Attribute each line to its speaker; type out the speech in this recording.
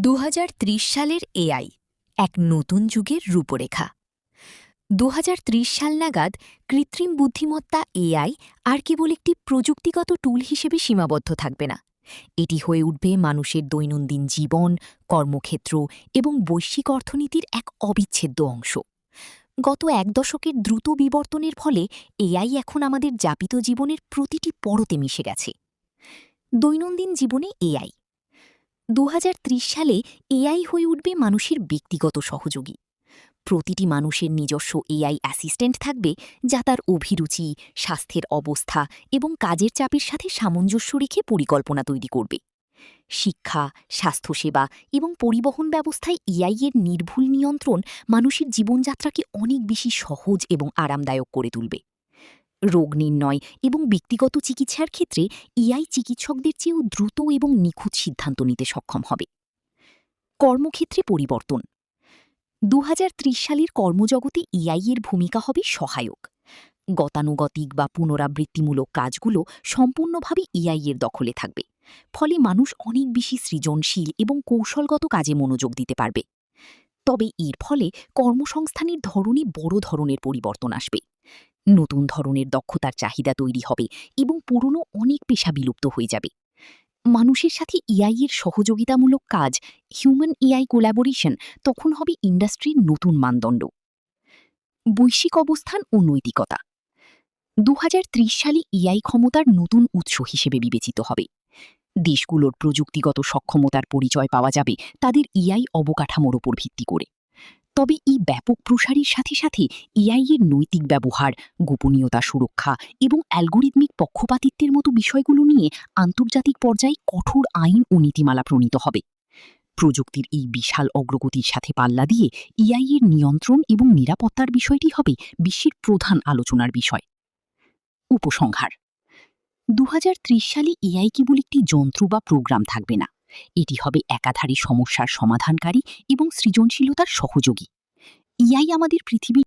Speaker 1: 2030 সালের এআই এক নতুন যুগের রূপরেখা। 2030 সাল নাগাদ কৃত্রিম বুদ্ধিমত্তা এআই আর কেবল একটি প্রযুক্তিগত টুল হিসেবে সীমাবদ্ধ থাকবে না, এটি হয়ে উঠবে মানুষের দৈনন্দিন জীবন, কর্মক্ষেত্র এবং বৈশ্বিক অর্থনীতির এক অবিচ্ছেদ্য অংশ। গত এক দশকের দ্রুত বিবর্তনের ফলে এআই এখন আমাদের যাপিত জীবনের প্রতিটি পরতে মিশে গেছে। দৈনন্দিন জীবনে এআই 2030 সালে এআই হয়ে উঠবে মানুষের ব্যক্তিগত সহযোগী। প্রতিটি মানুষের নিজস্ব এআই অ্যাসিস্ট্যান্ট থাকবে, যা তার অভিরুচি, স্বাস্থ্যের অবস্থা এবং কাজের চাপের সাথে সামঞ্জস্য রেখে পরিকল্পনা তৈরি করবে। শিক্ষা, স্বাস্থ্যসেবা এবং পরিবহন ব্যবস্থায় এআই এর নির্ভুল নিয়ন্ত্রণ মানুষের জীবনযাত্রাকে অনেক বেশি সহজ এবং আরামদায়ক করে তুলবে। রোগ নির্ণয় এবং ব্যক্তিগত চিকিৎসার ক্ষেত্রে এআই চিকিৎসকদের চেয়েও দ্রুত এবং নিখুঁত সিদ্ধান্ত নিতে সক্ষম হবে। কর্মক্ষেত্রে পরিবর্তন 2030 সালের কর্মজগতে এআই এর ভূমিকা হবে সহায়ক। গতানুগতিক বা পুনরাবৃত্তিমূলক কাজগুলো সম্পূর্ণভাবে এআই এর দখলে থাকবে, ফলে মানুষ অনেক বেশি সৃজনশীল এবং কৌশলগত কাজে মনোযোগ দিতে পারবে। তবে এর ফলে কর্মসংস্থানের ধরনে বড় ধরনের পরিবর্তন আসবে। নতুন ধরনের দক্ষতার চাহিদা তৈরি হবে এবং পুরনো অনেক পেশা বিলুপ্ত হয়ে যাবে। মানুষের সাথে এআই এর সহযোগিতামূলক কাজ, হিউম্যান এআই কোলাবোরেশন, তখন হবে ইন্ডাস্ট্রির নতুন মানদণ্ড। বৈশ্বিক অবস্থান ও নৈতিকতা 2030 সালে এআই ক্ষমতার নতুন উৎস হিসেবে বিবেচিত হবে। দেশগুলোর প্রযুক্তিগত সক্ষমতার পরিচয় পাওয়া যাবে তাদের এআই অবকাঠামোর ওপর ভিত্তি করে। তবে এই ব্যাপক প্রসারের সাথে সাথে এআই এর নৈতিক ব্যবহার, গোপনীয়তা সুরক্ষা এবং অ্যালগোরিদমিক পক্ষপাতিত্বের মতো বিষয়গুলো নিয়ে আন্তর্জাতিক পর্যায়ে কঠোর আইন ও নীতিমালা প্রণীত হবে। প্রযুক্তির এই বিশাল অগ্রগতির সাথে পাল্লা দিয়ে এআই এর নিয়ন্ত্রণ এবং নিরাপত্তার বিষয়টি হবে বিশ্বের প্রধান আলোচনার বিষয়। উপসংহার 2030 সালে এআই কেবল একটি যন্ত্র বা প্রোগ্রাম থাকবে না, এটি হবে একাধারে সমস্যার সমাধানকারী এবং সৃজনশীলতার সহযোগী। এআই আমাদের পৃথিবীর